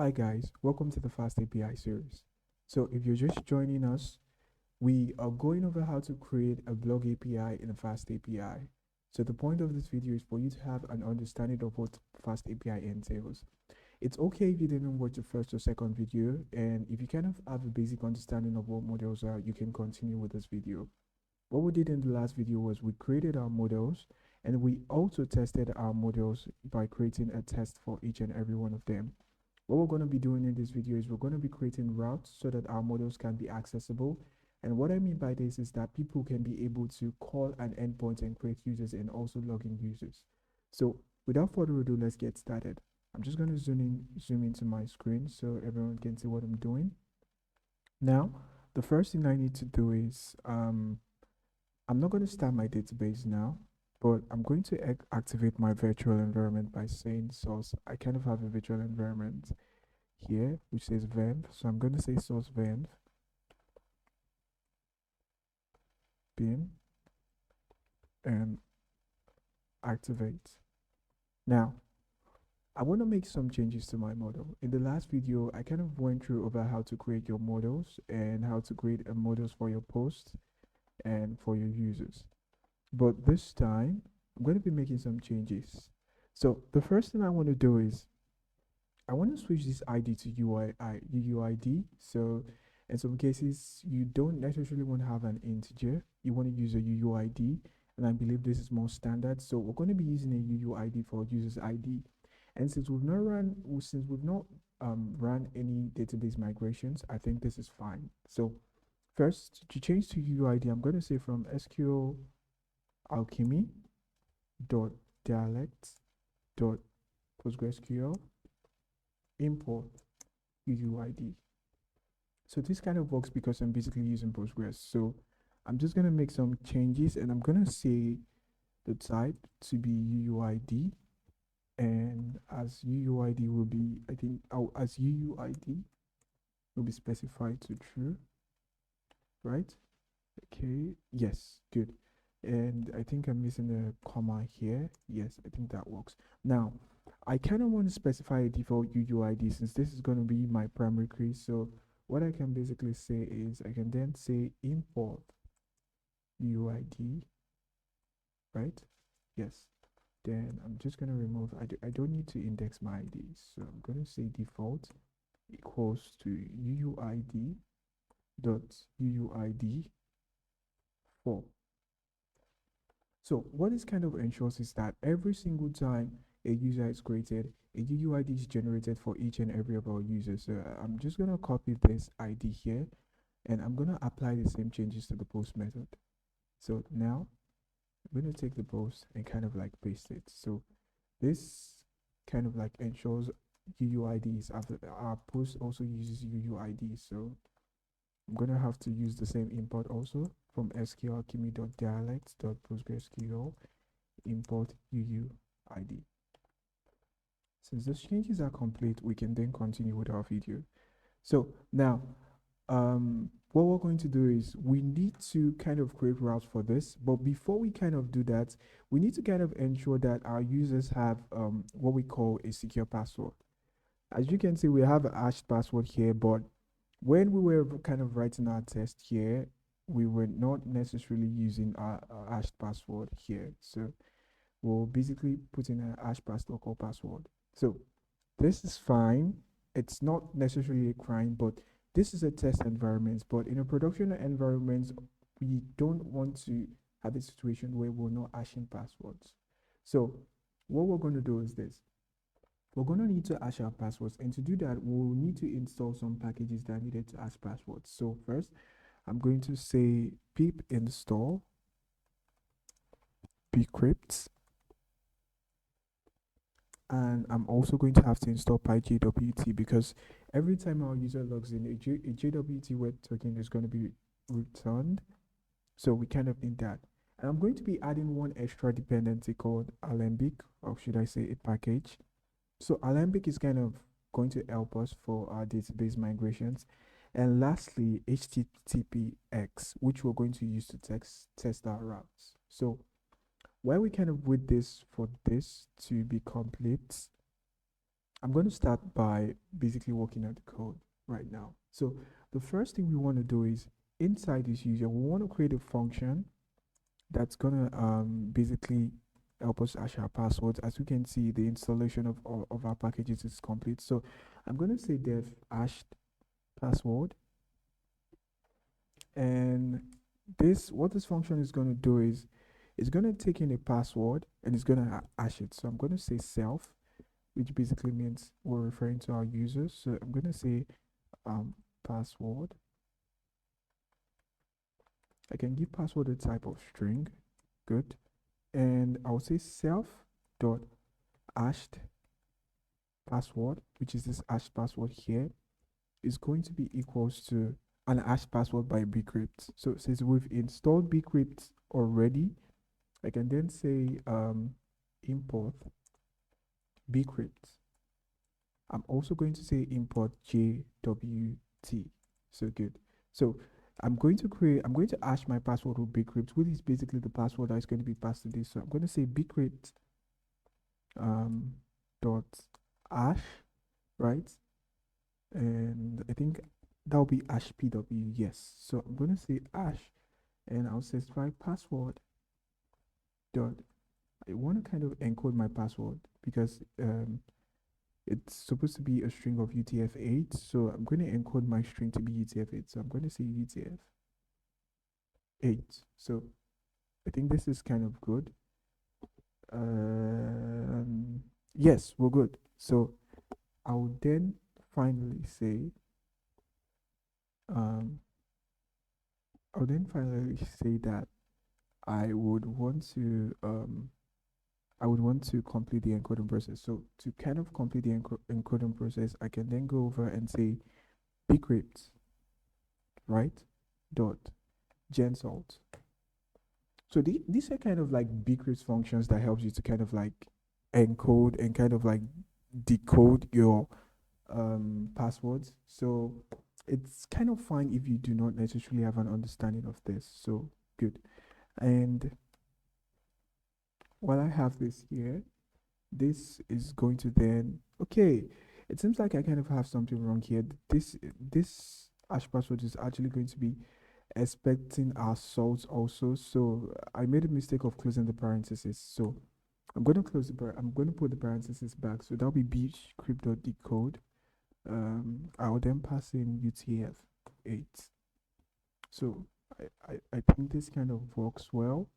Hi guys, welcome to the FastAPI series. So if you're just joining us, we are going over how to create a blog API in a FastAPI. So the point of this video is for you to have an understanding of what FastAPI entails. It's okay if you didn't watch the first or second video, and if you kind of have a basic understanding of what models are, you can continue with this video. What we did in the last video was we created our models, and we also tested our models by creating a test for each and every one of them. What we're going to be doing in this video is we're going to be creating routes so that our models can be accessible. And what I mean by this is that people can be able to call an endpoint and create users and also log in users. So without further ado, let's get started. I'm just going to zoom into my screen so everyone can see what I'm doing. Now, the first thing I need to do is I'm not going to start my database now, but I'm going to activate my virtual environment by saying source. I kind of have a virtual environment here which says venv, so I'm going to say source venv bin and activate. Now I want to make some changes to my model. In the last video I kind of went through over how to create your models and how to create models for your posts and for your users, but this time I'm going to be making some changes. So the first thing I want to do is I want to switch this ID to UUID. So in some cases, you don't necessarily want to have an integer. You want to use a UUID, and I believe this is more standard. So we're going to be using a UUID for user's ID. And since we've not run any database migrations, I think this is fine. So first, to change to UUID, I'm going to say from SQL alchemy dot dialect dot PostgreSQL import UUID. So this kind of works because I'm basically using Postgres. So I'm just going to make some changes and I'm going to say the type to be UUID, and as UUID will be, I think, as UUID will be specified to true, right? Okay, yes, good. And I think I'm missing a comma here. Yes, I think that works. Now, I kind of want to specify a default UUID since this is going to be my primary key. So what I can basically say is I can then say import UUID, right? Yes. Then I'm just going to remove, I don't need to index my IDs. So I'm going to say default equals to UUID dot UUID 4. So what this kind of ensures is that every single time a user is created, a UUID is generated for each and every of our users. So I'm just going to copy this ID here and I'm going to apply the same changes to the post method. So now I'm going to take the post and kind of like paste it. So this kind of like ensures UUIDs after our post also uses UUID. So I'm going to have to use the same import also from sqlchemy.dialect.postgresql import UUID. Since those changes are complete, we can then continue with our video. So now, what we're going to do is we need to kind of create routes for this, but before we kind of do that, we need to kind of ensure that our users have what we call a secure password. As you can see, we have a hashed password here, but when we were kind of writing our test here, we were not necessarily using our hashed password here. So we'll basically put in a hash pass local password. So this is fine. It's not necessarily a crime, but this is a test environment. But in a production environment, we don't want to have a situation where we're not hashing passwords. So what we're going to do is this. We're going to need to hash our passwords, and to do that we'll need to install some packages that are needed to hash passwords. So first I'm going to say pip install pcrypt, and I'm also going to have to install JWT because every time our user logs in, a JWT web token is going to be returned, so we kind of need that. And I'm going to be adding one extra dependency called Alembic, or should I say a package. So Alembic is kind of going to help us for our database migrations. And lastly, HTTPX, which we're going to use to test our routes. So while we kind of wait this for this to be complete, I'm going to start by basically working out the code right now. So the first thing we want to do is inside this user, we want to create a function that's going to basically help us hash our passwords. As you can see, the installation of our packages is complete. So I'm going to say dev hashed password, and what this function is going to do is it's going to take in a password and it's going to hash it. So I'm going to say self, which basically means we're referring to our users. So I'm going to say password. I can give password a type of string. Good. And I'll say self dot hashed password, which is this hashed password here, is going to be equals to an hashed password by bcrypt. So since we've installed bcrypt already, I can then say import bcrypt. I'm also going to say import JWT. So good. So I'm going to hash my password with bcrypt, which is basically the password that is going to be passed to this. So I'm going to say bcrypt dot hash, right? And I think that'll be hash pw, yes. So I'm going to say hash, and I'll specify password dot. I want to kind of encode my password because it's supposed to be a string of UTF-8, so I'm going to encode my string to be UTF-8. So I'm going to say UTF-8. So I think this is kind of good. Yes, we're good. So I'll then finally say, that I would want to complete the encoding process. So to kind of complete the encoding process, I can then go over and say bcrypt, right, dot gensalt. So these are kind of like bcrypt functions that helps you to kind of like encode and kind of like decode your passwords. So it's kind of fine if you do not necessarily have an understanding of this. So good. And while I have this here, this is going to then, okay, it seems like I kind of have something wrong here. This hash password is actually going to be expecting our salts also. So I made a mistake of closing the parentheses. So I'm going to I'm going to put the parentheses back. So that'll be bcrypt.decode. I will then pass in UTF-8. So I think this kind of works well.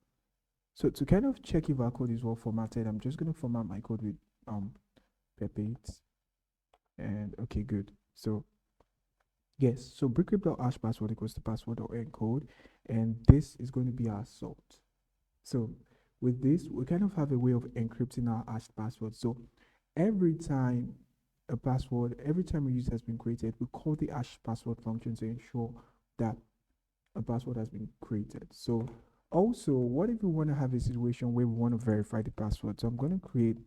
So to kind of check if our code is well formatted, I'm just going to format my code with pep8. And okay, good. So yes, so bcrypt.hash password equals to password or encode, and this is going to be our salt. So with this, we kind of have a way of encrypting our hashed password. So every time every time a user has been created, we call the hash password function to ensure that a password has been created. So also, what if we want to have a situation where we want to verify the password? So I'm going to create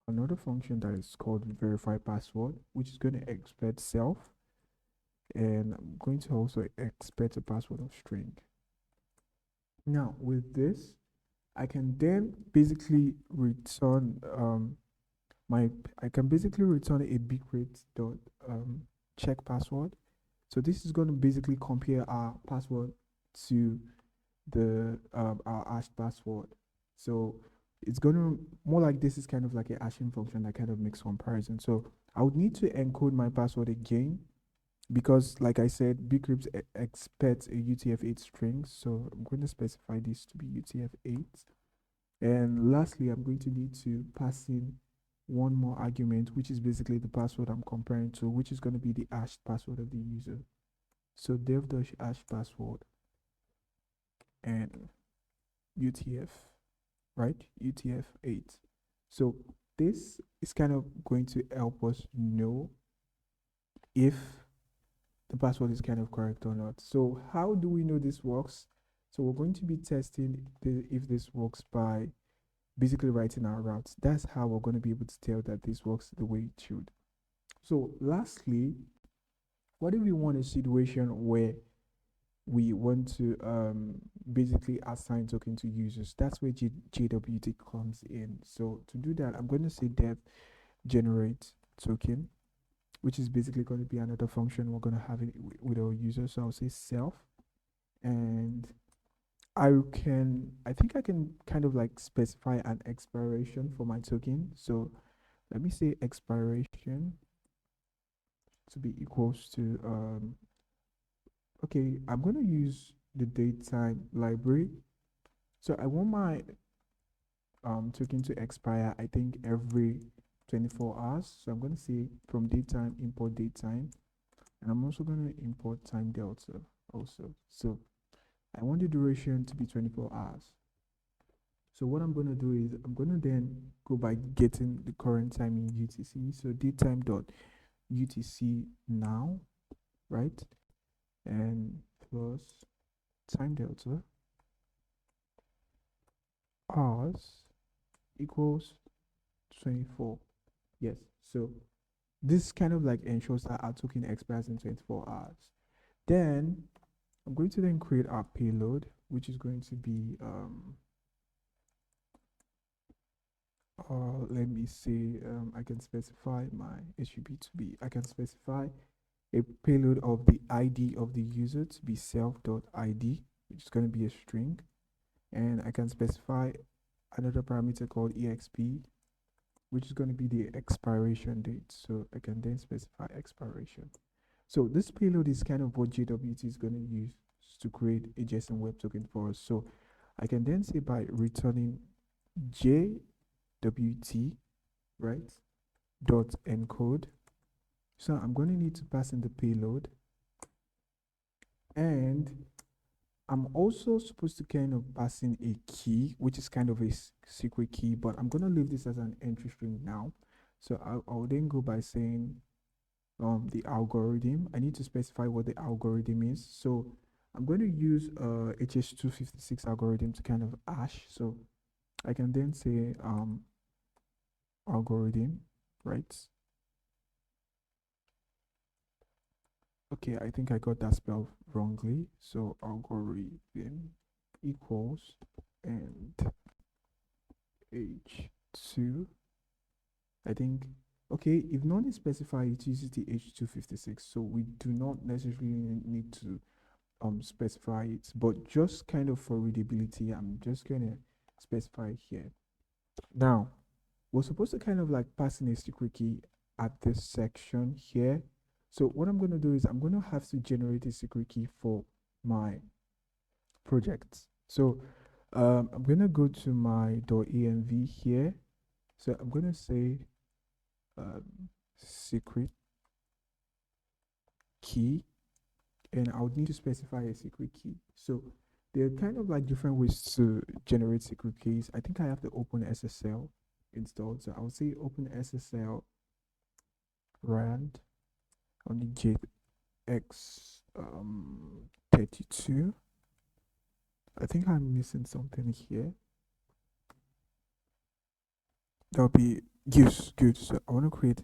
another function that is called verify password, which is going to expect self, and I'm going to also expect a password of string. Now with this, I can then basically return I can basically return a bcrypt dot check password. So this is going to basically compare our password to the our hashed password. So it's going to more like this is kind of like a hashing function that kind of makes comparison. So I would need to encode my password again because, like I said, bcrypt expects a UTF-8 string. So I'm going to specify this to be UTF-8. And lastly, I'm going to need to pass in one more argument, which is basically the password I'm comparing to, which is going to be the hashed password of the user. So dev-hash password and UTF, right? UTF-8. So this is kind of going to help us know if the password is kind of correct or not. So how do we know this works? So we're going to be testing if this works by basically writing our routes. That's how we're going to be able to tell that this works the way it should. So lastly, what if we want a situation where we want to basically assign token to users? That's where JWT comes in. So to do that, I'm going to say dev generate token, which is basically going to be another function we're going to have it with our user. So I'll say self, and I think I can kind of like specify an expiration for my token. So let me say expiration to be equals to okay, I'm going to use the datetime library. So I want my token to expire, I think, every 24 hours. So I'm going to say from datetime import datetime, and I'm also going to import time delta also. So I want the duration to be 24 hours. So what I'm going to do is I'm going to then go by getting the current time in UTC. So datetime dot UTC now, right? And plus time delta hours equals 24. Yes. So this kind of like ensures that our token expires in 24 hours. Then I'm going to then create our payload, which is going to be let me see, I can specify my HTTP to be, I can specify a payload of the ID of the user to be self.id, which is going to be a string. And I can specify another parameter called exp, which is going to be the expiration date. So I can then specify expiration. So this payload is kind of what JWT is going to use to create a JSON web token for us. So I can then say by returning JWT, right, dot encode. So I'm going to need to pass in the payload, and I'm also supposed to kind of pass in a key, which is kind of a secret key, but I'm going to leave this as an entry string now. So I'll then go by saying the algorithm. I need to specify what the algorithm is. So I'm going to use HS256 algorithm to kind of hash. So I can then say algorithm, right? Okay, I think I got that spelled wrongly. So algorithm equals and H2. I think, okay, if none is specified, it uses the H256. So we do not necessarily need to specify it, but just kind of for readability, I'm just gonna specify here. Now, we're supposed to kind of like pass in a secret key at this section here. So what I'm going to do is I'm going to have to generate a secret key for my project. So I'm going to go to my .env here. So I'm going to say secret key, and I would need to specify a secret key. So there are kind of like different ways to generate secret keys. I think I have the OpenSSL installed. So I'll say OpenSSL rand on the JX 32. I think I'm missing something here. That'll be good. So I want to create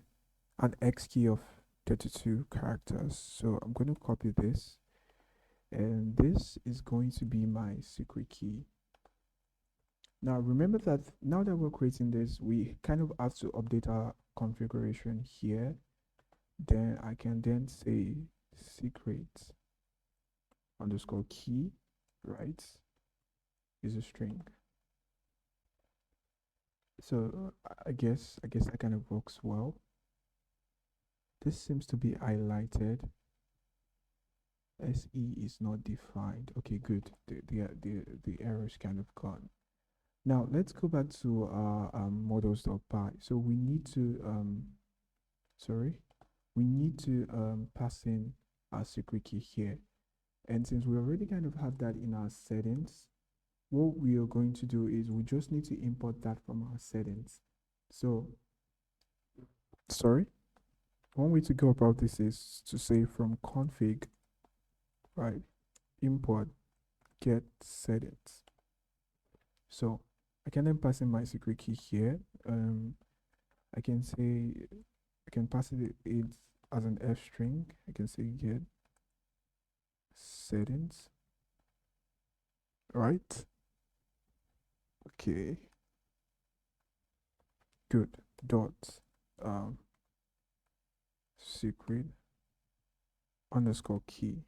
an X key of 32 characters. So I'm going to copy this, and this is going to be my secret key. Now remember that now that we're creating this, we kind of have to update our configuration here. Then I can then say secret underscore key, right, is a string. So I guess that kind of works well. This seems to be highlighted. SE is not defined. Okay, good. The error is kind of gone. Now let's go back to our models.py. So we need to pass in our secret key here. And since we already kind of have that in our settings, what we are going to do is we just need to import that from our settings. So one way to go about this is to say from config, right, import get settings. So I can then pass in my secret key here. I can pass it as an F string. I can say get settings, right? Okay, good. Dot secret underscore key.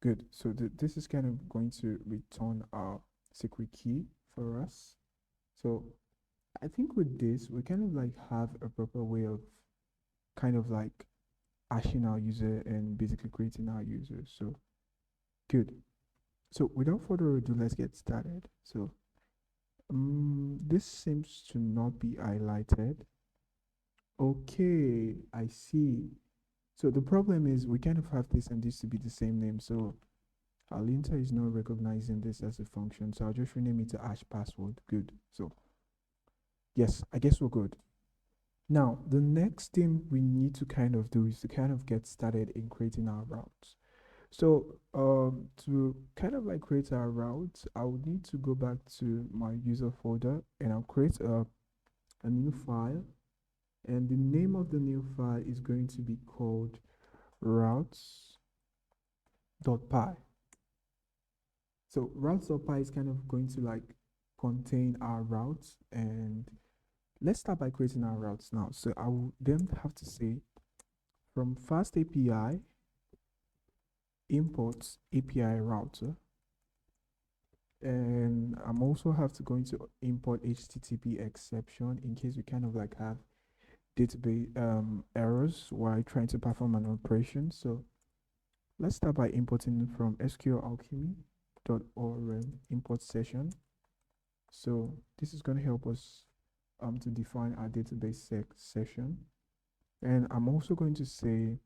Good. So this is kind of going to return our secret key for us. So I think with this, we kind of like have a proper way of kind of like hashing our user and basically creating our user. So good. So without further ado, let's get started. So this seems to not be highlighted. Okay, I see. So the problem is we kind of have this and this to be the same name. So our linter is not recognizing this as a function. So I'll just rename it to hash password. Good. So yes, I guess we're good. Now, the next thing we need to kind of do is to kind of get started in creating our routes. So to kind of like create our route, I would need to go back to my user folder and I'll create a new file. And the name of the new file is going to be called routes.py. So routes.py is kind of going to like contain our routes, and let's start by creating our routes now. So I will then have to say from FastAPI imports API router, and I'm also have to going to import HTTP exception in case we kind of like have database errors while trying to perform an operation. So let's start by importing from sqlalchemy.orm import session. So this is going to help us to define our database session. And I'm also going to say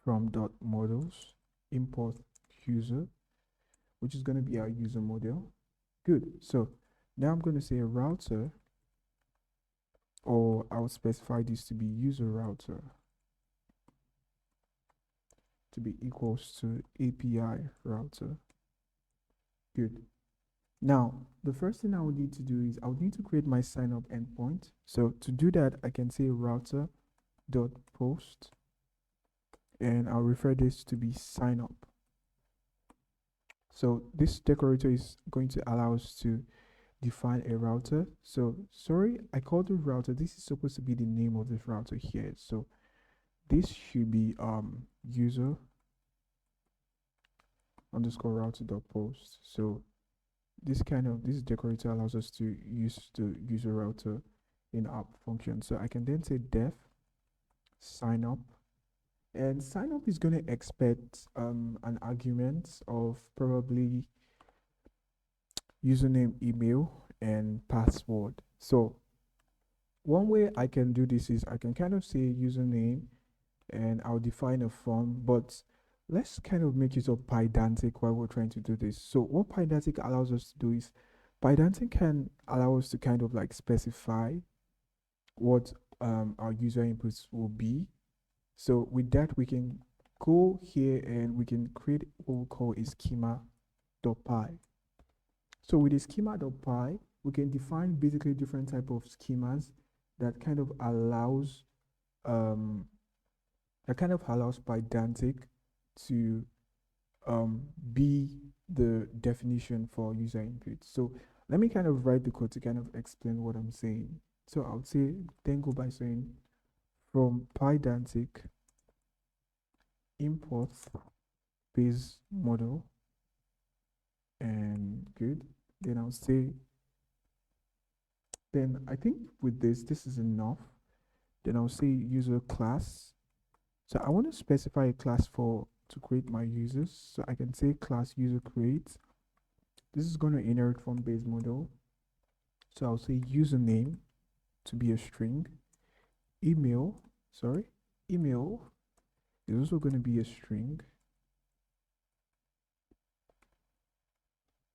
from .models import user, which is going to be our user model. Good. So now I'm going to say a router, or I'll specify this to be user router to be equals to API router. Good. Now, the first thing I would need to do is I would need to create my sign up endpoint. So to do that, I can say router.post, and I'll refer this to be sign up. So this decorator is going to allow us to define a router. So sorry, I called it router. This is supposed to be the name of this router here. So this should be user underscore router.post. So this decorator allows us to use the user router in app function. So I can then say def sign up, and sign up is going to expect an argument of probably username, email, and password. So one way I can do this is I can kind of say username and I'll define a form, but let's kind of make use of Pydantic while we're trying to do this. So what Pydantic allows us to do is Pydantic can allow us to kind of like specify what our user inputs will be. So with that, we can go here and we can create what we call a schema.py. So with a schema.py, we can define basically different type of schemas that kind of allows Pydantic to be the definition for user input. So let me kind of write the code to kind of explain what I'm saying. So I would say then go by saying from Pydantic import base model, and good. Then I'll say, then I think with this is enough. Then I'll say user class. So I want to specify a class to create my users. So I can say class user create. This is going to inherit from base model. So I'll say username to be a string. Email is also going to be a string.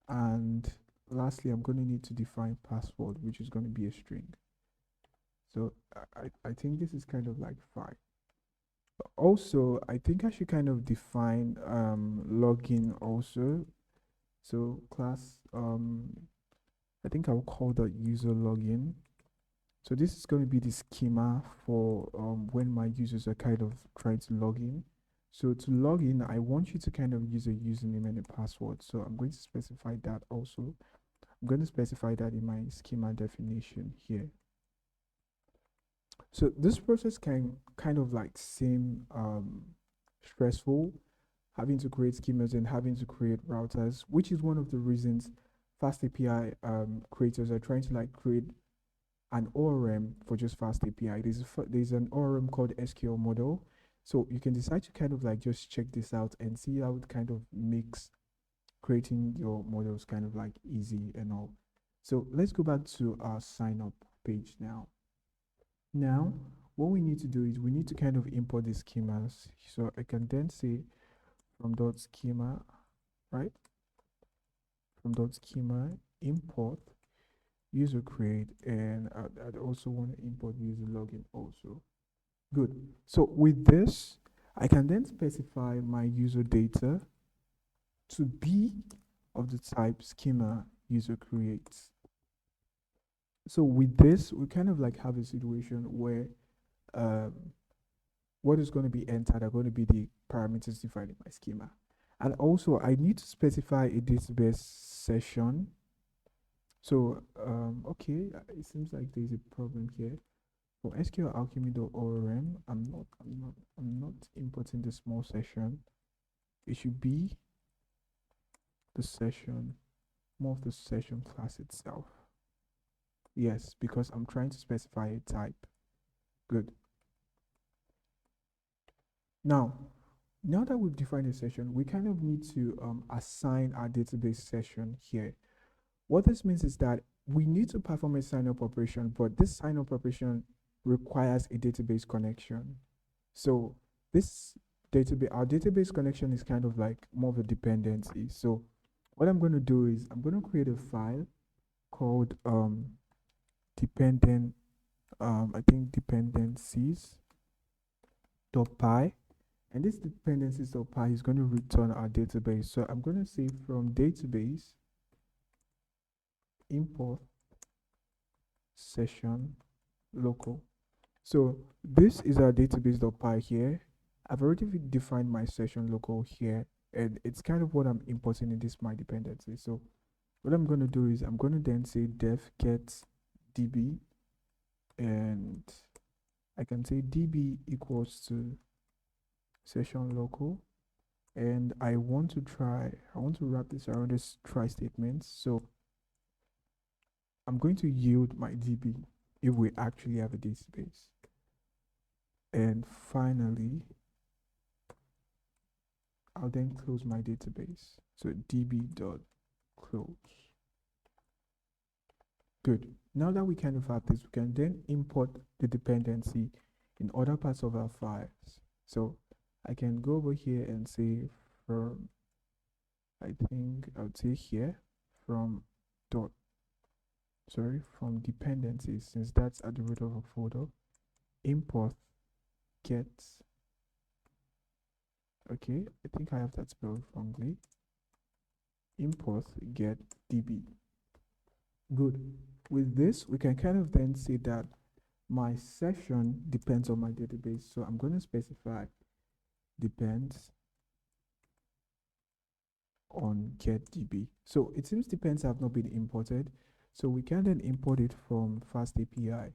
And lastly, I'm going to need to define password, which is going to be a string. So I think this is kind of like fine. Also, I think I should kind of define login also. So class, I think I'll call that user login. So this is going to be the schema for when my users are kind of trying to log in. So to log in, I want you to kind of use a username and a password. So I'm going to specify that also. I'm going to specify that in my schema definition here. So this process can kind of like seem stressful, having to create schemas and having to create routers, which is one of the reasons FastAPI creators are trying to like create an ORM for just FastAPI. There's an ORM called SQL model. So you can decide to kind of like just check this out and see how it kind of makes creating your models kind of like easy and all. So let's go back to our sign up page now. Now, what we need to do is we need to kind of import the schemas. So I can then say from dot schema, right? From dot schema import user create, and I'd also want to import user login also. Good. So with this, I can then specify my user data to be of the type schema user creates. So with this, we kind of like have a situation where um, what is going to be entered are going to be the parameters defined in my schema. And also I need to specify a database session. So, okay, it seems like there's a problem here. For SQLAlchemy.orm, I'm not importing the small session. It should be the session, more of the session class itself. Yes, because I'm trying to specify a type. Good. Now that we've defined a session, we kind of need to assign our database session here. What this means is that we need to perform a sign-up operation, but this sign-up operation requires a database connection. So our database connection is kind of like more of a dependency. So what I'm going to do is I'm going to create a file called dependent I think dependencies.py, and this dependencies.py is going to return our database. So I'm going to say from database import session local. So this is our database.py here. I've already defined my session local here, and it's kind of what I'm importing in this my dependency. So what I'm going to do is I'm going to then say def get db, and I can say db equals to session local, and I want to wrap this around this try statement. So I'm going to yield my db if we actually have a database. And finally, I'll then close my database. So db.close. Good. Now that we kind of have this, we can then import the dependency in other parts of our files. So I can go over here and say from, I think I would say here, from dependencies, since that's at the root of a folder, import get, okay, I think I have that spelled wrongly, import get db. Good. With this, we can kind of then say that my session depends on my database. So I'm going to specify depends on get db. So it seems depends have not been imported. So we can then import it from FastAPI.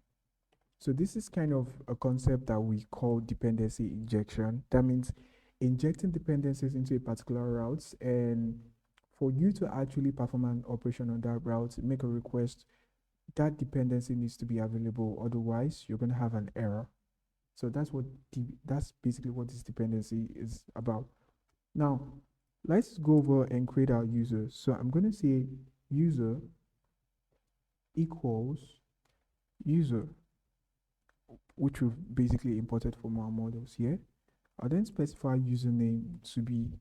So this is kind of a concept that we call dependency injection. That means injecting dependencies into a particular route, and for you to actually perform an operation on that route, make a request, that dependency needs to be available. Otherwise, you're going to have an error. So that's basically what this dependency is about. Now, let's go over and create our user. So I'm going to say user equals user, which we've basically imported from our models here. I'll then specify username to be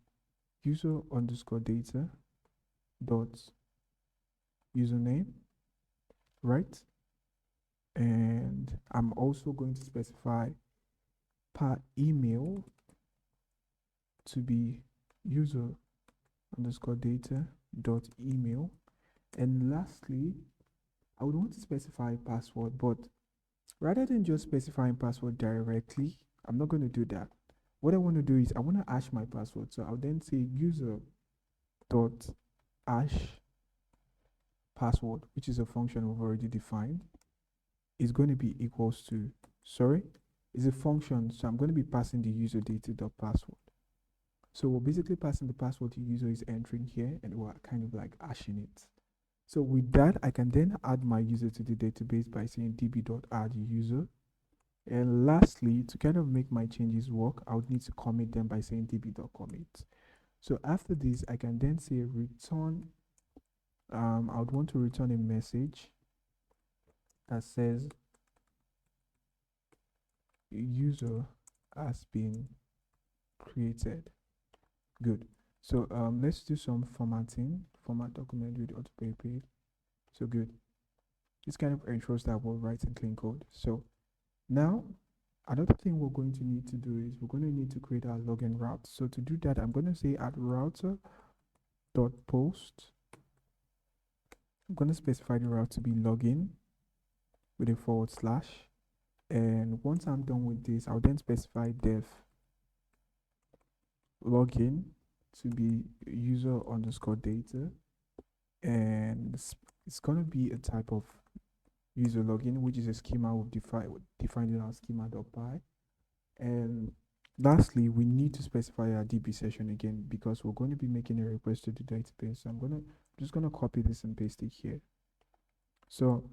user underscore data dot username, right? And I'm also going to specify per email to be user underscore data dot email. And lastly, I would want to specify password, but rather than just specifying password directly, I'm not going to do that. What I want to do is I want to hash my password. So I'll then say user dot hash password, which is a function we've already defined, is going to be equals to sorry, is a function. So I'm going to be passing the user data dot password. So we're basically passing the password the user is entering here, and we're kind of like hashing it. So with that, I can then add my user to the database by saying db.add_user. And lastly, to kind of make my changes work, I would need to commit them by saying db.commit. So after this, I can then say return. I would want to return a message that says user has been created. Good. So let's do some formatting. Format document with autopay. So good. This kind of ensures that we're writing clean code. So now another thing we're going to need to do is we're going to need to create our login route. So to do that, I'm going to say add router.post. I'm going to specify the route to be login with a /. And once I'm done with this, I'll then specify def login to be user_data. And it's going to be a type of user login, which is a schema we've defined in our schema.py. And lastly, we need to specify our DB session again because we're going to be making a request to the database. So I'm just gonna copy this and paste it here. So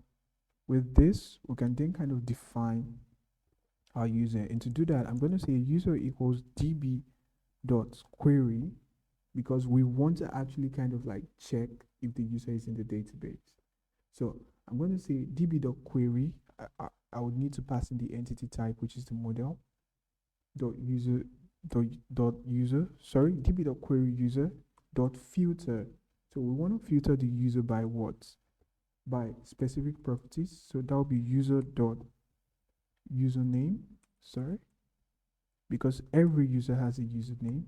with this, we can then kind of define our user. And to do that, I'm going to say user equals db.query because we want to actually kind of like check if the user is in the database. So I'm going to say db.query. I would need to pass in the entity type, which is the model db.query user dot filter. So we want to filter the user by what? By specific properties. So that will be user.username. Sorry, because every user has a username.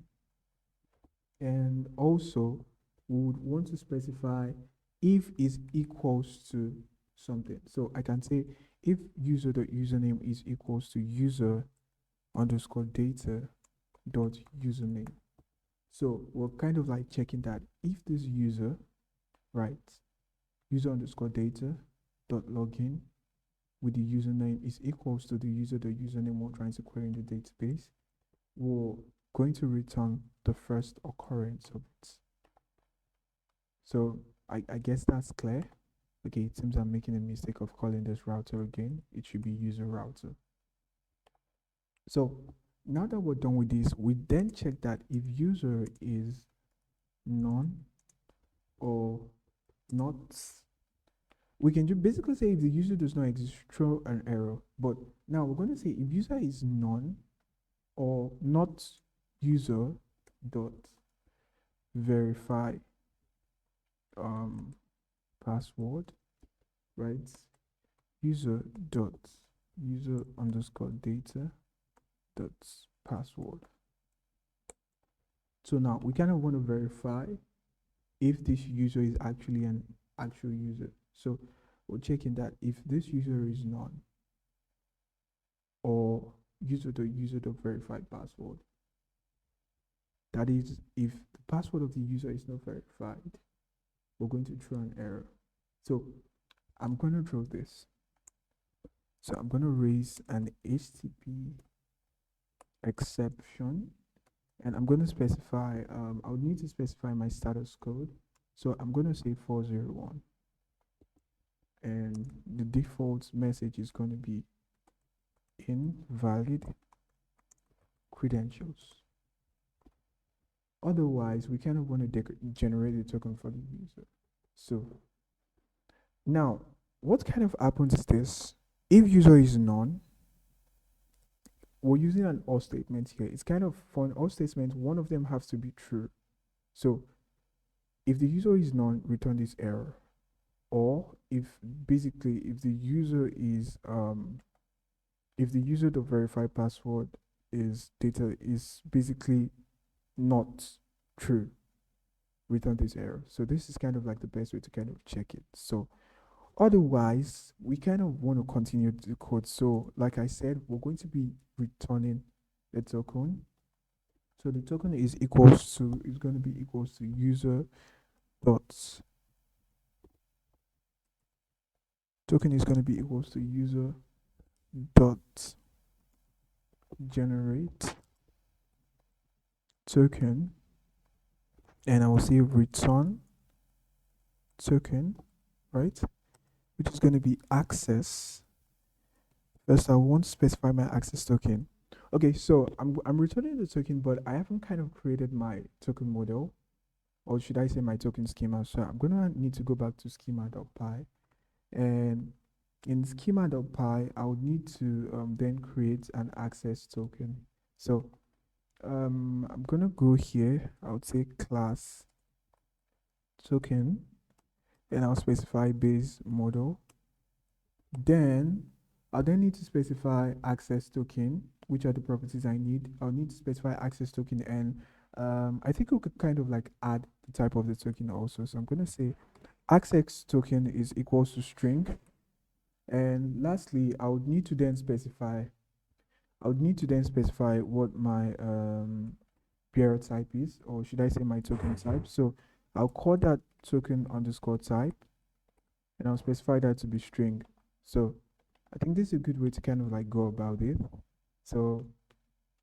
And also we would want to specify if is equals to something. So I can say if user.username is equals to user_data.username. So we're kind of like checking that if this user, right, user_data.login with the username is equals to the user.username we're trying to query in the database, we're going to return the first occurrence of it. So I guess that's clear. Okay, it seems I'm making a mistake of calling this router again. It should be user router. So now that we're done with this, we then check that if user is none or not, we can basically say if the user does not exist, throw an error. But now we're going to say if user is none or not user dot verify password, right? User underscore data dot password. So now we kind of want to verify if this user is actually an actual user. So we're checking that if this user is none or user.verify password. That is, if the password of the user is not verified, we're going to throw an error. So I'm going to draw this. So I'm going to raise an HTTP exception, and I'm going to specify, I would need to specify my status code. So I'm going to say 401. And the default message is going to be invalid credentials. Otherwise, we kind of want to generate a token for the user. So now, what kind of happens is this: if user is none, we're using an or statement here. It's kind of for an or statement, one of them has to be true. So if the user is none, return this error. Or if basically if the user is if the user to verify password is data is basically not true, return this error. So this is kind of like the best way to kind of check it. So otherwise, we kind of want to continue the code. So like I said, we're going to be returning a token. So the token is going to be equals to user dot token is going to be equals to user dot generate token, and I will say return token, right? Which is going to be access. First, I want to specify my access token. Okay, so I'm returning the token, but I haven't kind of created my token model, or should I say my token schema. So I'm gonna need to go back to schema.py, and in schema.py, I would need to then create an access token. So I'm gonna go here. I would say class token, and I'll specify base model. Then I'll then need to specify access token, which are the properties I need. I'll need to specify access token, and I think we could kind of like add the type of the token also. So I'm gonna say access token is equals to string. And lastly, I would need to then specify what my bearer type is, or should I say my token type. So I'll call that token underscore type, and I'll specify that to be string. So I think this is a good way to kind of like go about it. So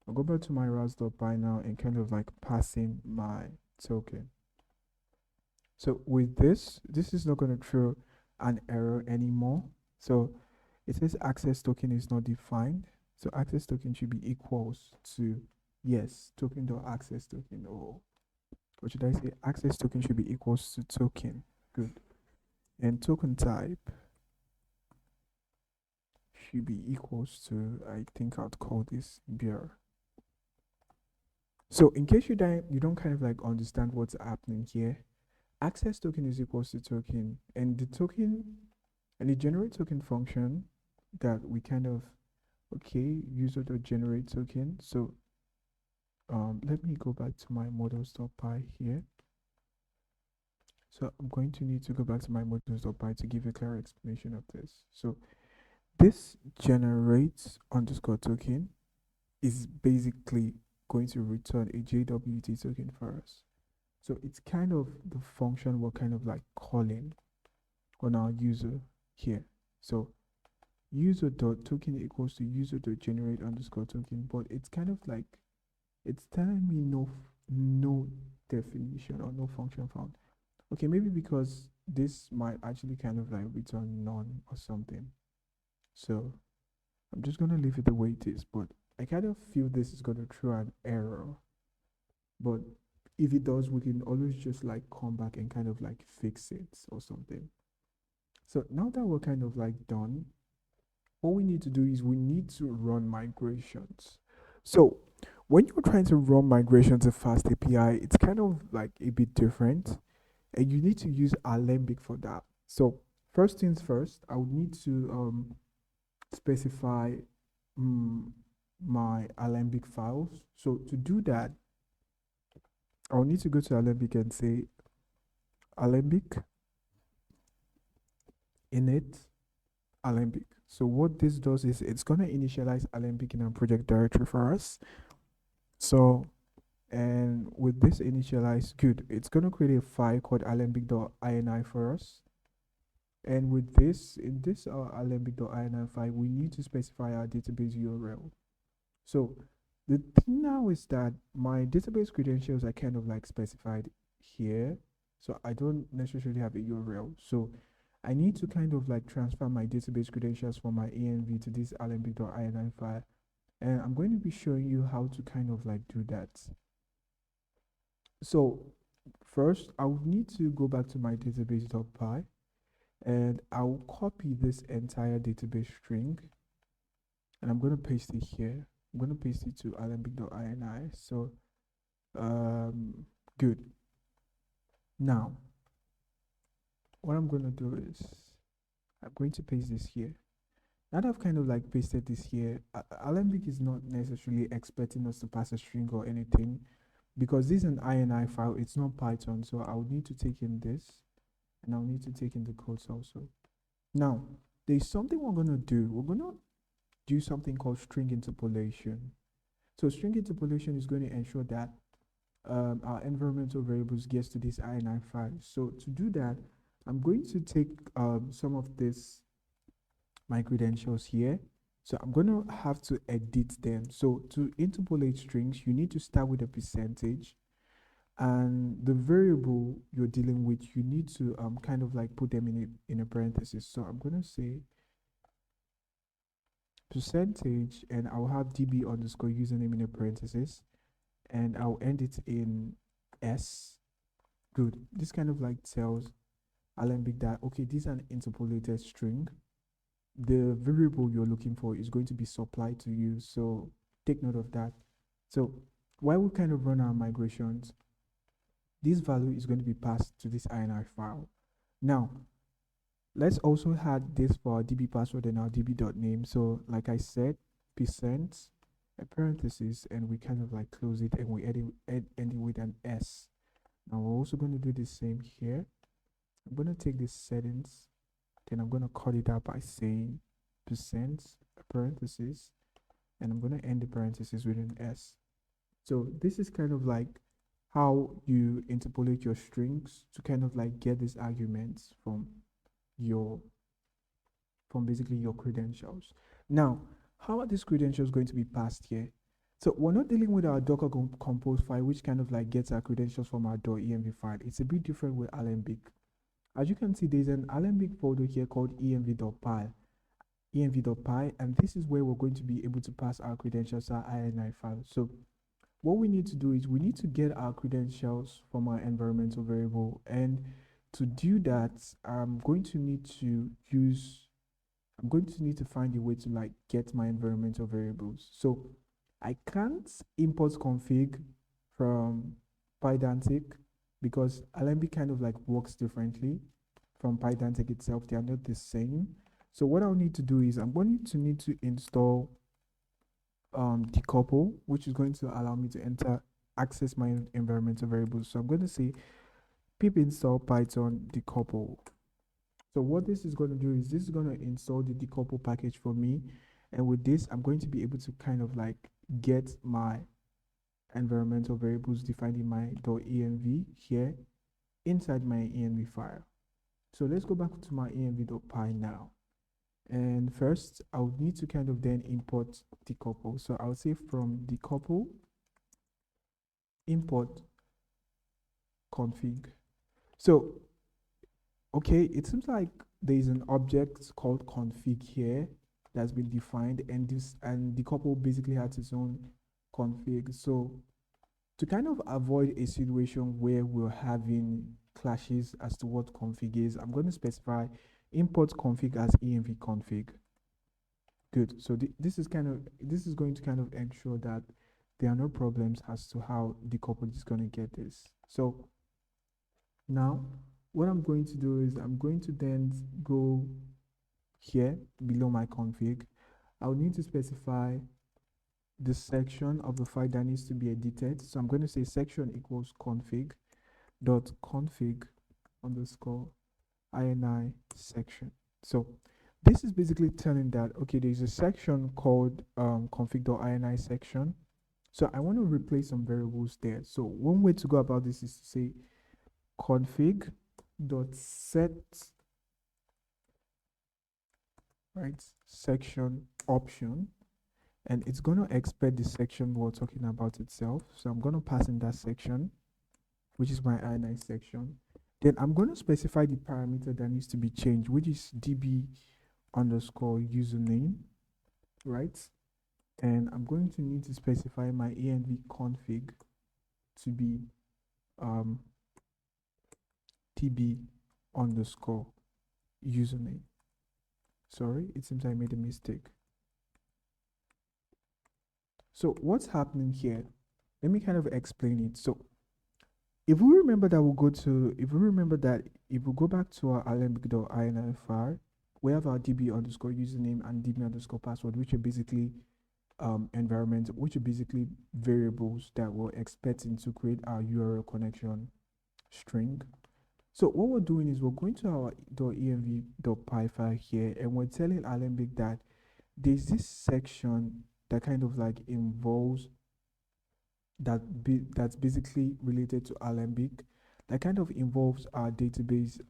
I'll go back to my routes.py now and kind of like pass in my token. So with this is not going to throw an error anymore. So it says access token is not defined. So access token should be equals to, yes, token.access token, or what should I say? Access token should be equals to token. Good. And token type should be equals to, I think I'd call this bearer. So in case you don't kind of like understand what's happening here, access token is equals to token, and the token and the generate token function that we kind of, okay, user.generate token. So let me go back to my models.py here. So I'm going to need to go back to my models.py to give a clear explanation of this. So this generates underscore token is basically going to return a JWT token for us. So it's kind of the function we're kind of like calling on our user here. So user.token equals to user.generate underscore token, but it's kind of like it's telling me no definition or no function found. Okay, maybe because this might actually kind of like return none or something. So I'm just gonna leave it the way it is, but I kind of feel this is gonna throw an error. But if it does, we can always just like come back and kind of like fix it or something. So now that we're kind of like done, what we need to do is we need to run migrations. So when you're trying to run migrations in FastAPI, it's kind of like a bit different, and you need to use Alembic for that. So first things first, I would need to specify my Alembic files. So to do that, I'll need to go to Alembic and say Alembic init Alembic. So what this does is it's going to initialize Alembic in our project directory for us. So, and with this initialize, good, it's going to create a file called alembic.ini for us. And with this, in this alembic.ini file, we need to specify our database URL. So the thing now is that my database credentials are kind of like specified here. So I don't necessarily have a URL. So I need to kind of like transfer my database credentials from my env to this alembic.ini file. And I'm going to be showing you how to kind of like do that. So first, I will need to go back to my database.py, and I'll copy this entire database string, and I'm going to paste it here. I'm going to paste it to alembic.ini. So good. Now what I'm going to do is I'm going to paste this here. Now that I've kind of like pasted this here, Alembic is not necessarily expecting us to pass a string or anything, because this is an ini file, it's not Python. So I would need to take in this, and I'll need to take in the codes also. Now there's something we're going to do. We're going to do something called string interpolation. So string interpolation is going to ensure that our environmental variables gets to this ini file. So to do that, I'm going to take some of this my credentials here, So I'm going to have to edit them. So to interpolate strings, you need to start with a percentage, and the variable you're dealing with, you need to kind of like put them in a parenthesis. So I'm going to say percentage, and I'll have db underscore username in a parenthesis, and I'll end it in s. Good. This kind of like tells Alembic that, okay, this is an interpolated string. The variable you're looking for is going to be supplied to you, so take note of that. So while we kind of run our migrations, this value is going to be passed to this INI file. Now let's also add this for our db password and our db.name. So like I said, percent, a parenthesis, and we kind of like close it, and we end it with an s. Now we're also going to do the same here. I'm going to take this settings, then I'm going to cut it out by saying percent, a parenthesis, and I'm going to end the parenthesis with an s. So this is kind of like how you interpolate your strings to kind of like get these arguments from basically your credentials. Now, how are these credentials going to be passed here? So we're not dealing with our Docker compose file, which kind of like gets our credentials from our .env file. It's a bit different with Alembic. As you can see, there's an Alembic folder here called env.py, and this is where we're going to be able to pass our credentials to our INI file. So what we need to do is we need to get our credentials from our environmental variable, and to do that, I'm going to need to find a way to like get my environmental variables. So I can't import config from Pydantic because Alembic kind of like works differently from Pydantic itself. They are not the same. So what I'll need to do is I'm going to need to install decouple, which is going to allow me to access my environmental variables. So I'm going to say pip install python decouple. So what this is going to do is this is going to install the decouple package for me, and with this I'm going to be able to kind of like get my environmental variables defined in my .env here inside my env file. So let's go back to my env.py now. And first, I'll need to kind of then import decouple. So I'll say from decouple import config. So, okay, it seems like there's an object called config here that's been defined, and decouple basically has its own config. So to kind of avoid a situation where we're having clashes as to what config is, I'm going to specify import config as env config. Good. So this is going to kind of ensure that there are no problems as to how decouple is going to get this. So now what I'm going to do is I'm going to then go here below my config. I'll need to specify the section of the file that needs to be edited. So I'm going to say section equals config dot config underscore ini section. So this is basically telling that, okay, there's a section called config.ini section. So I want to replace some variables there. So one way to go about this is to say config.set section option, and it's going to expect the section we're talking about itself. So I'm going to pass in that section, which is my ini section. Then I'm going to specify the parameter that needs to be changed, which is db underscore username, right? And I'm going to need to specify my env config to be db underscore username. Sorry, it seems I made a mistake. So what's happening here? Let me kind of explain it. So if we remember that if we go back to our alembic.ini file, we have our db underscore username and db underscore password, which are basically environment, which are basically variables that we're expecting to create our URL connection string. So what we're doing is we're going to our .env.py file here, and we're telling Alembic that there's this section that kind of like involves that's basically related to Alembic, that kind of involves our database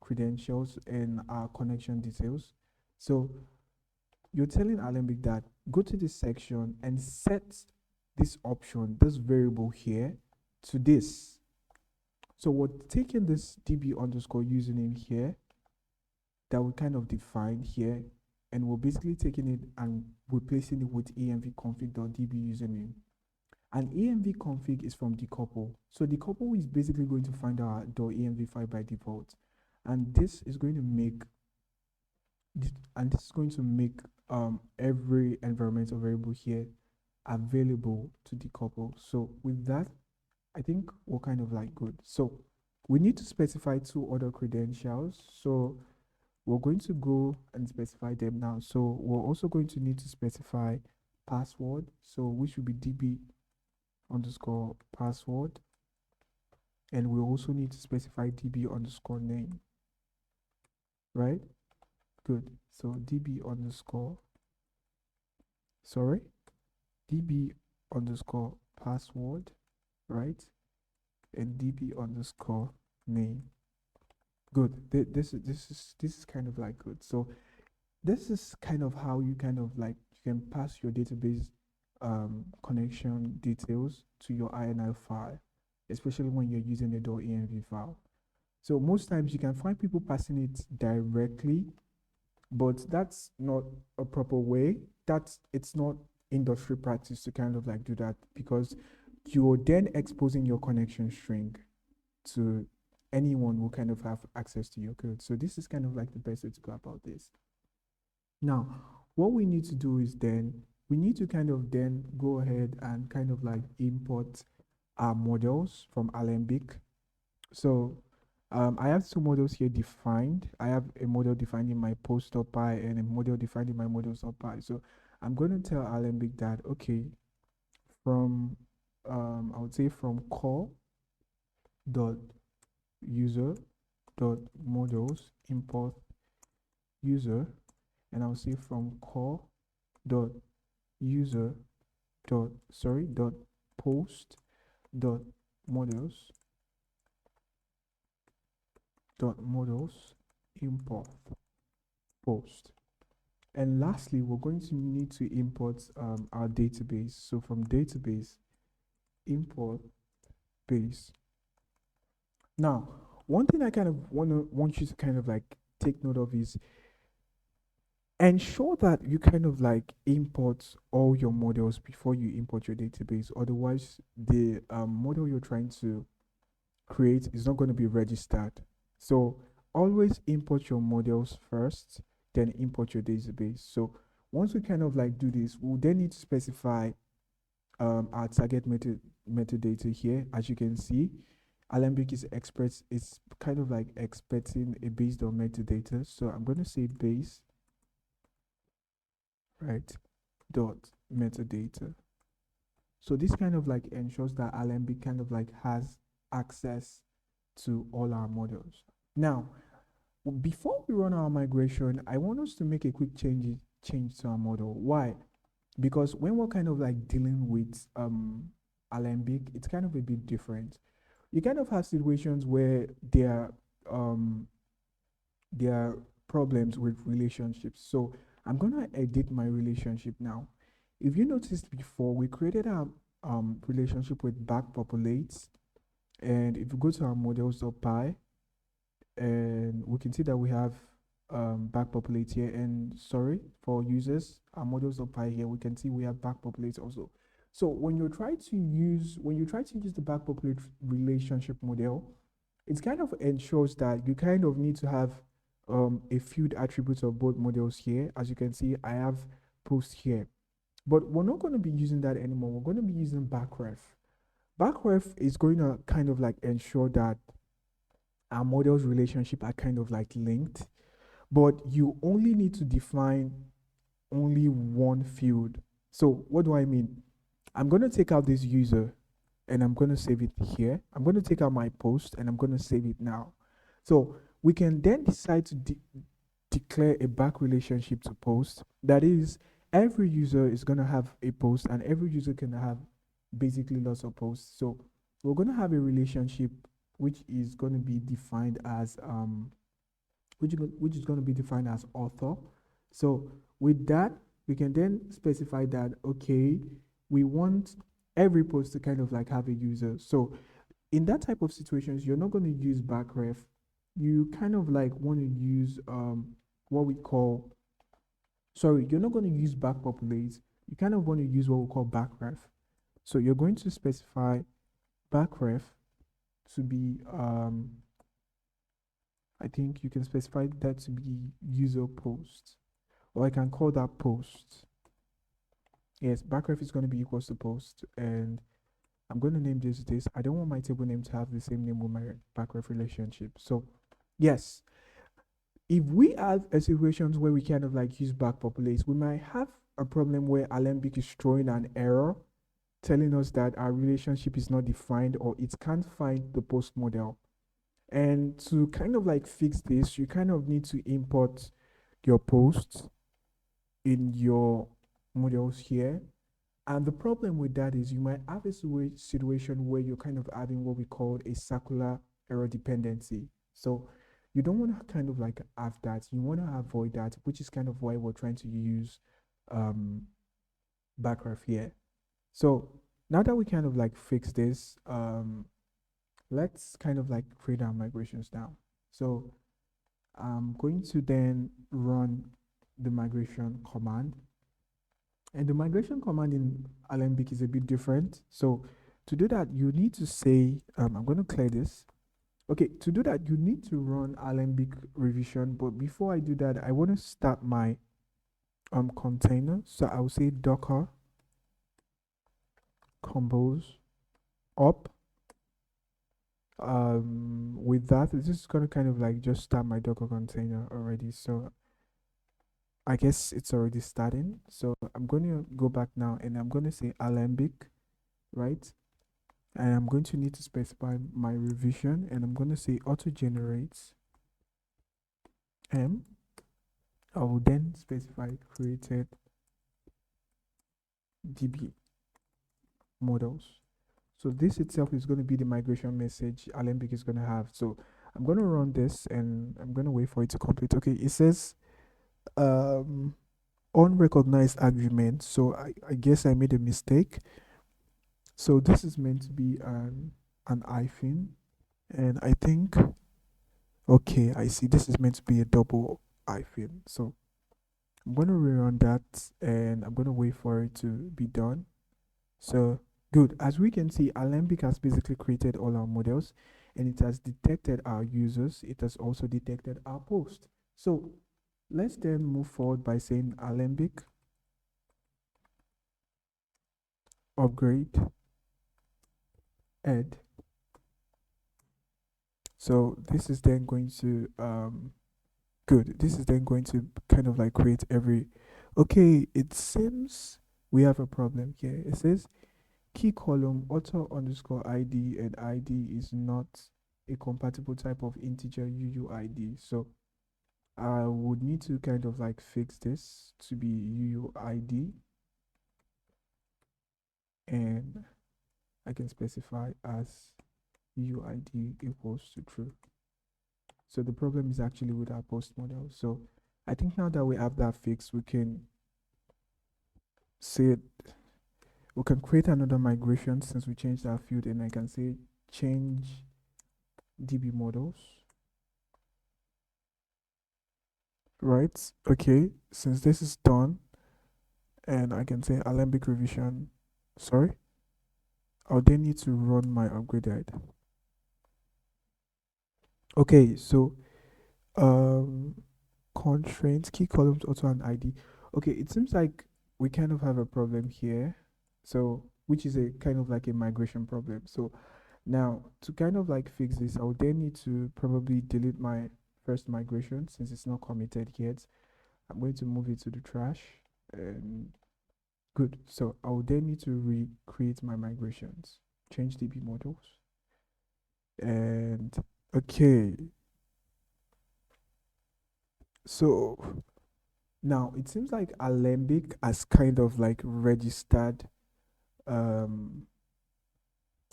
credentials and our connection details. So you're telling Alembic that go to this section and set this option, this variable here, to this. So we're taking this db underscore username here that we kind of define here, and we're basically taking it and replacing it with envconfig.db username. And envconfig is from decouple. So decouple is basically going to find our .env file by default. And this is going to make every environmental variable here available to decouple. So with that, I think we're kind of like good. So we need to specify two other credentials. So we're going to go and specify them now. So we're also going to need to specify password. So we should be db underscore password. And we also need to specify db underscore name. Right? Good. So db underscore password, right? And db underscore name. Good. This is kind of like good. So this is kind of how you kind of like you can pass your database connection details to your INI file, especially when you're using a .env file. So most times you can find people passing it directly, but that's not a proper way. It's not industry practice to kind of like do that, because you're then exposing your connection string to anyone who kind of have access to your code. So this is kind of like the best way to go about this. Now, what we need to do is then we need to kind of then go ahead and kind of like import our models from Alembic. So I have two models here defined. I have a model defined in my post.py and a model defined in my models.py. So I'm going to tell Alembic that, okay, from I would say from core dot user dot models import user, and I'll say from core dot user dot post dot models import post. And lastly, we're going to need to import our database. So from database import base. Now, one thing I kind of want you to kind of like take note of is ensure that you kind of like import all your models before you import your database. Otherwise, the model you're trying to create is not going to be registered. So always import your models first, then import your database. So once we kind of like do this, we'll then need to specify our target metadata here. As you can see, Alembic is kind of like expecting a based on metadata. So I'm going to say base, right, dot metadata. So this kind of like ensures that Alembic kind of like has access to all our models. Now, before we run our migration, I want us to make a quick change to our model. Why? Because when we're kind of like dealing with Alembic, it's kind of a bit different. You kind of have situations where there are problems with relationships. So I'm gonna edit my relationship now. If you noticed before, we created a relationship with backpopulates, and if you go to our models.py, and we can see that we have backpopulate here, and sorry for users, our models.py here, we can see we have backpopulate also. So when you try to use the backpopulate relationship model, it kind of ensures that you kind of need to have a few attributes of both models here. As you can see, I have post here, but we're not going to be using that anymore. We're going to be using backref. Backref is going to kind of like ensure that our models relationship are kind of like linked, but you only need to define only one field. So what do I mean? I'm going to take out this user and I'm going to save it here. I'm going to take out my post and I'm going to save it now. So we can then decide to declare a back relationship to post. That is, every user is going to have a post and every user can have basically lots of posts. So we're going to have a relationship which is going to be defined as which is going to be defined as author. So with that, we can then specify that, okay, we want every post to kind of like have a user. So in that type of situations, you're not going to use backref. You kind of like want to use what we call, sorry, you're not going to use backpopulate. You kind of want to use what we call backref. So you're going to specify backref to be I think you can specify that to be user post, or I can call that post. Yes, backref is going to be equals to post, and I'm going to name this. I don't want my table name to have the same name with my backref relationship. So yes, if we have a situations where we kind of like use backpopulate, we might have a problem where Alembic is throwing an error telling us that our relationship is not defined or it can't find the post model. And to kind of like fix this, you kind of need to import your posts in your models here. And the problem with that is you might have a situation where you're kind of having what we call a circular error dependency. So you don't want to kind of like have that. You want to avoid that, which is kind of why we're trying to use backref here. So now that we kind of like fix this, let's kind of like create our migrations now. So I'm going to then run the migration command. And the migration command in Alembic is a bit different. So to do that, you need to say, I'm going to clear this. Okay, to do that, you need to run Alembic revision. But before I do that, I want to start my container. So I will say docker compose up. With that, it's just going to kind of like just start my Docker container already. So I guess it's already starting. So I'm going to go back now and I'm going to say Alembic, right? And I'm going to need to specify my revision and I'm going to say auto generates m. I will then specify created db models. So this itself is going to be the migration message Alembic is going to have. So I'm going to run this and I'm going to wait for it to complete. Okay, it says unrecognized argument. So I guess I made a mistake. So this is meant to be an hyphen, and I think, okay, I see this is meant to be a double hyphen. So I'm going to rerun that and I'm going to wait for it to be done. So good. As we can see, Alembic has basically created all our models and it has detected our users. It has also detected our post. So let's then move forward by saying Alembic upgrade add. So this is then going to good. This is then going to kind of like create every, okay, it seems we have a problem here. It says key column author underscore ID and ID is not a compatible type of integer UUID. So I would need to kind of like fix this to be UUID and I can specify as UUID equals to true. So the problem is actually with our post model. So I think now that we have that fixed, we can say we can create another migration since we changed our field and I can say change DB models. Right, okay, since this is done and I can say Alembic revision, sorry, I'll then need to run my upgraded. Okay, so constraints, key columns, auto and ID. Okay, it seems like we kind of have a problem here. So, which is a kind of like a migration problem. So now to kind of like fix this, I would then need to probably delete my first migration since it's not committed yet. I'm going to move it to the trash and good. So I would then need to recreate my migrations, change DB models. And okay, so now it seems like Alembic has kind of like registered.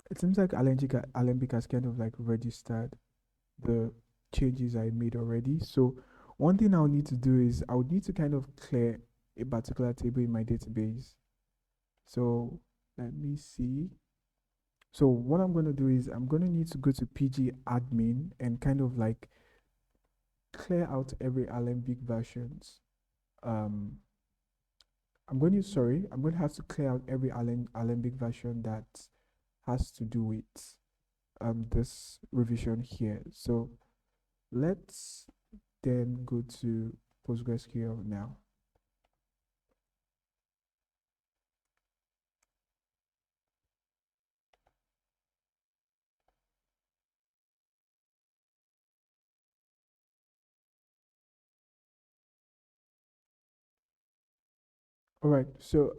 It seems like Alembic has kind of like registered the changes I made already. So one thing I'll need to do is I would need to kind of clear a particular table in my database. So let me see. So what I'm going to do is I'm going to need to go to PG admin and kind of like clear out every Alembic versions. Um, I'm going to have to clear out every Alembic version that has to do with this revision here. So let's then go to PostgreSQL now. All right, so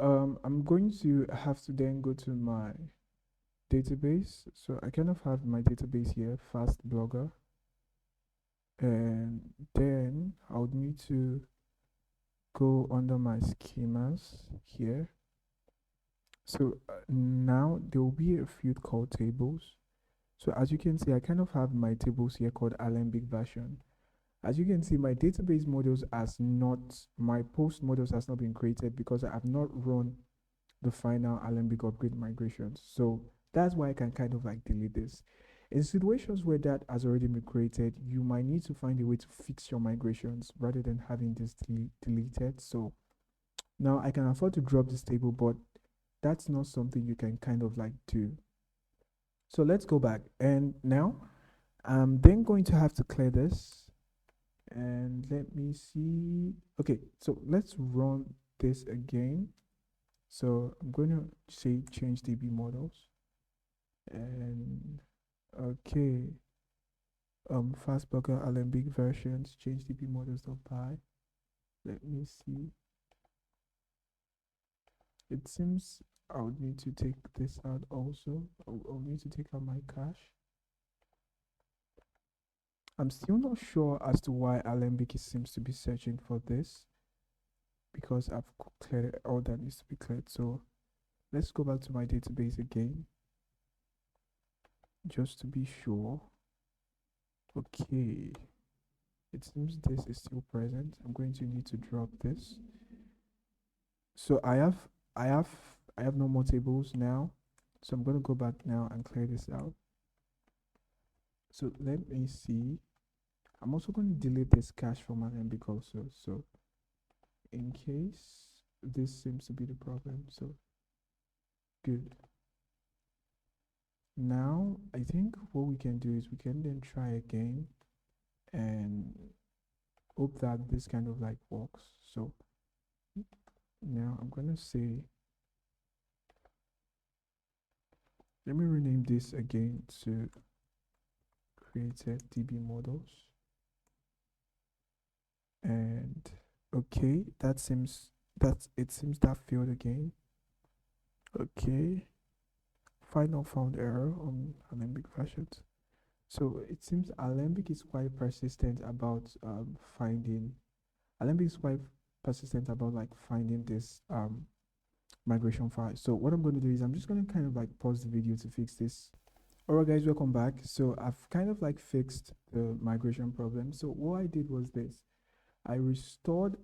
I'm going to have to then go to my database. So I kind of have my database here, Fast Blogger, and then I would need to go under my schemas here. So now there will be a field called tables. So as you can see, I kind of have my tables here called Alembic version. As you can see, my database models my post models has not been created because I have not run the final Alembic upgrade migrations. So that's why I can kind of like delete this. In situations where that has already been created, you might need to find a way to fix your migrations rather than having this deleted. So now I can afford to drop this table, but that's not something you can kind of like do. So let's go back. And now I'm then going to have to clear this. And let me see. Okay, so let's run this again. So I'm going to say change DB models. And okay, Fastburger Alembic versions, change DB models.py. Let me see. It seems I would need to take this out also. I'll need to take out my cache. I'm still not sure as to why Alembic seems to be searching for this because I've cleared all that needs to be cleared. So let's go back to my database again just to be sure. Okay, it seems this is still present. I'm going to need to drop this. So I have no more tables now. So I'm going to go back now and clear this out. So let me see. I'm also going to delete this cache from Alembic also. So in case this seems to be the problem. So good. Now I think what we can do is we can then try again and hope that this kind of like works. So now I'm going to say, let me rename this again to created DB models. And okay, it seems that failed again. Okay, final found error on Alembic versions. So it seems Alembic is quite persistent about finding. Alembic is quite persistent about like finding this migration file. So what I'm going to do is I'm just going to kind of like pause the video to fix this. Alright guys, welcome back. So I've kind of like fixed the migration problem. So what I did was this. I restored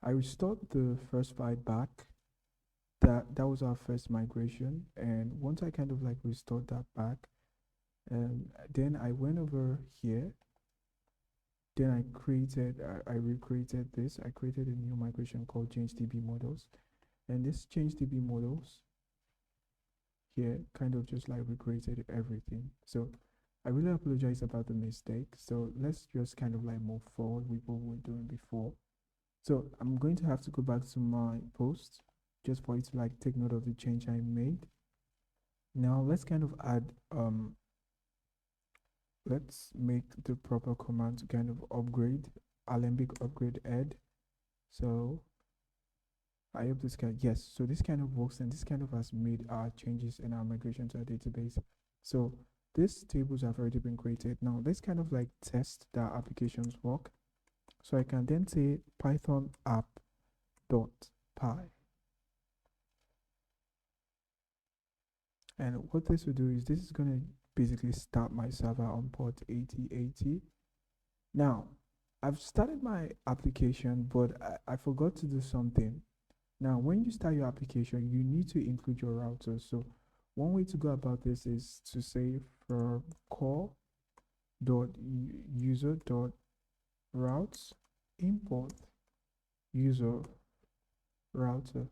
the first file back. That was our first migration, and once I kind of like restored that back, then I went over here. Then I recreated this. I created a new migration called change DB models, and this change DB models here kind of just like recreated everything. So I really apologize about the mistake. So let's just kind of like move forward with what we were doing before. So I'm going to have to go back to my post just for it to like take note of the change I made. Now let's kind of add let's make the proper command to kind of upgrade Alembic upgrade add. So I hope this can, yes, so this kind of works, and this kind of has made our changes in our migration to our database. So these tables have already been created. Now let's kind of like test that applications work. So I can then say python app.py. And what this will do is this is going to basically start my server on port 8080. Now, I've started my application, but I forgot to do something. Now, when you start your application, you need to include your router. So one way to go about this is to say from core dot user dot routes import user router.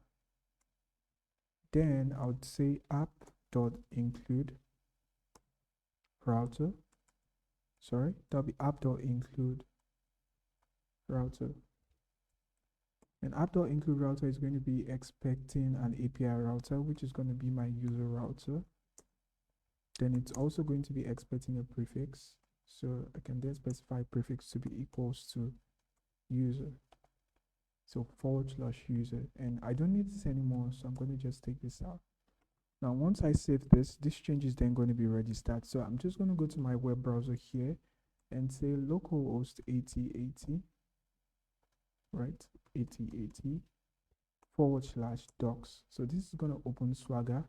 Then I would say app dot include router. Sorry, that'll be app dot include router. And app dot include router is going to be expecting an API router, which is going to be my user router. Then it's also going to be expecting a prefix. So I can then specify prefix to be equals to user. So /user. And I don't need this anymore, so I'm going to just take this out. Now, once I save this change is then going to be registered. So I'm just going to go to my web browser here and say localhost 8080, right? 8080 /docs. So this is going to open Swagger,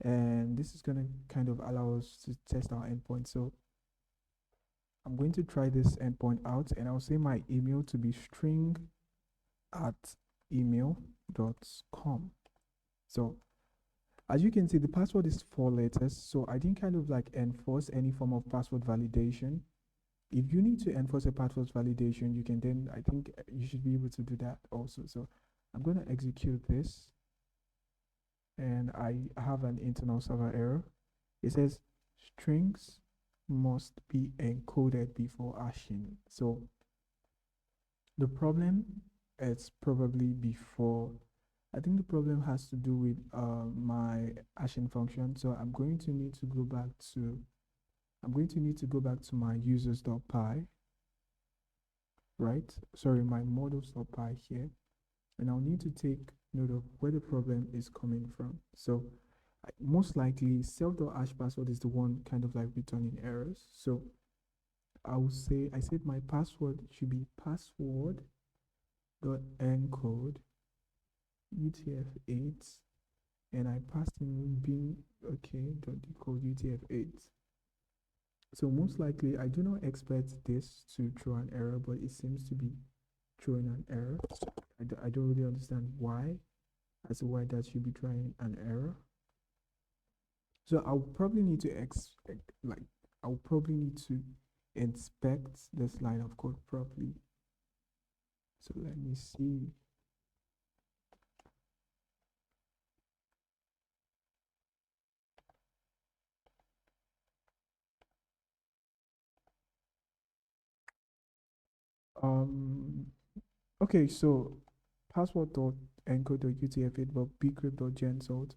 and this is going to kind of allow us to test our endpoint. So I'm going to try this endpoint out, and I'll say my email to be string@email.com. So as you can see, the password is 4 letters, so I didn't kind of like enforce any form of password validation. If you need to enforce a password validation, you can then, I think you should be able to do that also. So I'm going to execute this, and I have an internal server error. It says strings must be encoded before hashing. So the problem is probably before. I think the problem has to do with my hashing function. So I'm going to need to go back to my users.py, right? Sorry, my models.py here. And I'll need to take note of where the problem is coming from. So most likely self.hash password is the one kind of like returning errors. So I said my password should be password.encode UTF-8, and I passed in being decode UTF-8. So most likely I do not expect this to throw an error, but it seems to be throwing an error. I don't really understand why that should be throwing an error. So I'll probably need to inspect this line of code properly. So let me see. Okay, so password.encode.utf8 but bcrypt.gensalt.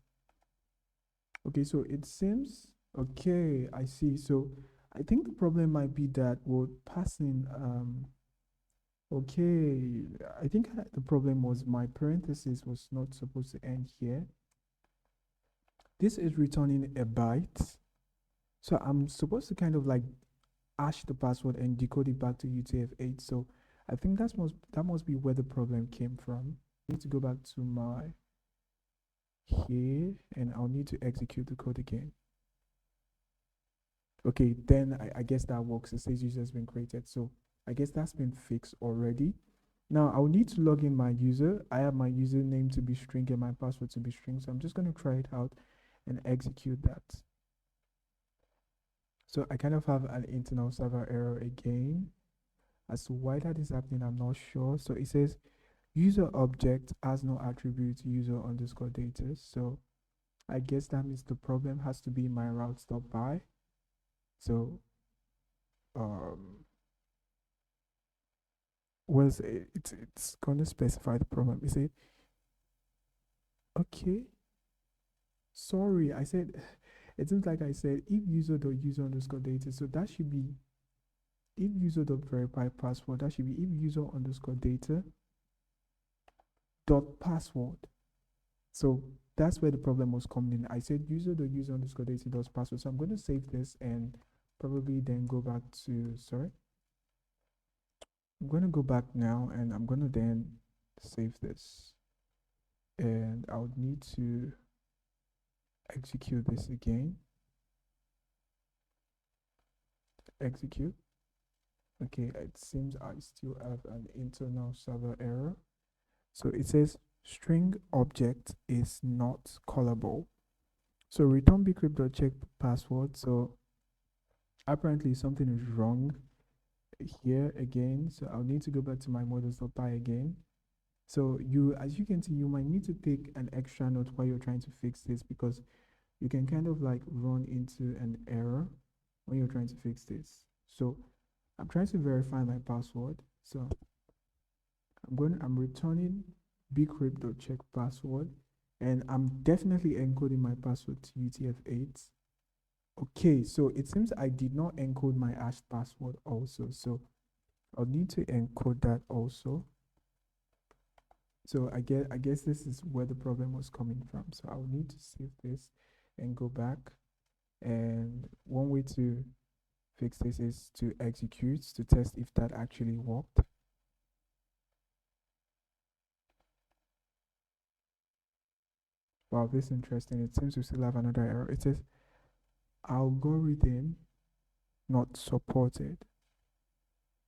Okay, so it seems okay, I see. So I think the problem might be that we're passing okay, I think the problem was my parenthesis was not supposed to end here. This is returning a byte. So I'm supposed to kind of like hash the password and decode it back to UTF-8. So I think that must be where the problem came from. I need to go back to my here, and I'll need to execute the code again. Okay, then I guess that works. It says user has been created. So I guess that's been fixed already. Now I'll need to log in my user. I have my username to be string and my password to be string. So I'm just going to try it out and execute that. So I kind of have an internal server error again. As to why that is happening, I'm not sure. So it says user object has no attribute user_data. So I guess that means the problem has to be my routes.py. So it's gonna specify the problem. Is it okay? Sorry, I said it seems like I said if user.user_data. So that should be if user.verify password. That should be if user_data dot password. So that's where the problem was coming in. I said user.user_data dot password. So I'm going to save this and probably then go back to I'm going to go back now, and I'm going to then save this, and I would need to execute this again. Execute. Okay, it seems I still have an internal server error. So it says string object is not callable. So return bcrypt.check password. So apparently something is wrong here again. So I'll need to go back to my models.py again. So as you can see, you might need to take an extra note while you're trying to fix this, because you can kind of like run into an error when you're trying to fix this. So I'm trying to verify my password. So I'm returning bcrypt.check password, and I'm definitely encoding my password to UTF-8. Okay, so it seems I did not encode my hashed password also. So I'll need to encode that also. So I guess this is where the problem was coming from. So I'll need to save this and go back. And one way to fix this is to execute to test if that actually worked. Wow, this is interesting. It seems we still have another error. It says algorithm not supported.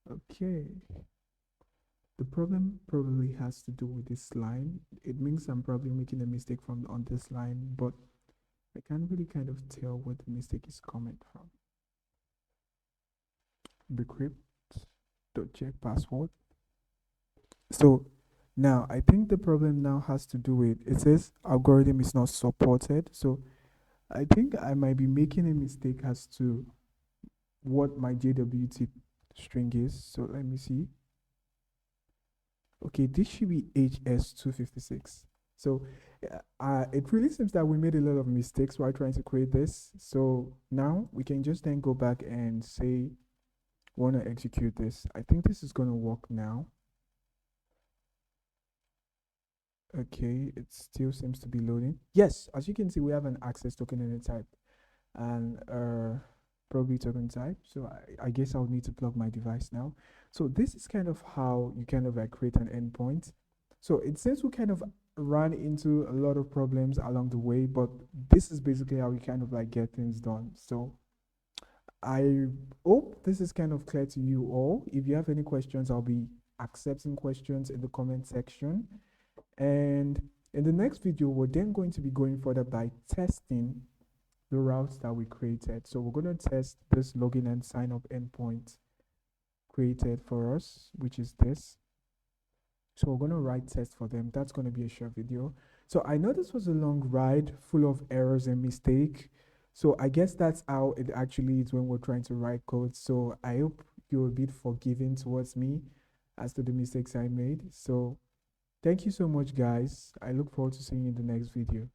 Okay. The problem probably has to do with this line. It means I'm probably making a mistake from on this line, but I can't really kind of tell where the mistake is coming from. Bcrypt.check password. So now I think the problem now has to do with, it says algorithm is not supported. So I think I might be making a mistake as to what my JWT string is. So let me see. Okay, this should be HS256. So it really seems that we made a lot of mistakes while trying to create this. So now we can just then go back and say, want to execute this. I think this is going to work now. Okay, it still seems to be loading. Yes, as you can see, we have an access token in the type and probably token type. So I guess I'll need to plug my device now. So this is kind of how you kind of like create an endpoint. So it seems we kind of ran into a lot of problems along the way, but this is basically how we kind of like get things done. So I hope this is kind of clear to you all. If you have any questions, I'll be accepting questions in the comment section. And in the next video, we're then going to be going further by testing the routes that we created. So we're going to test this login and sign up endpoint created for us, which is this. So we're going to write tests for them. That's going to be a short video. So I know this was a long ride full of errors and mistake. So I guess that's how it actually is when we're trying to write code. So I hope you're a bit forgiving towards me as to the mistakes I made. So thank you so much, guys. I look forward to seeing you in the next video.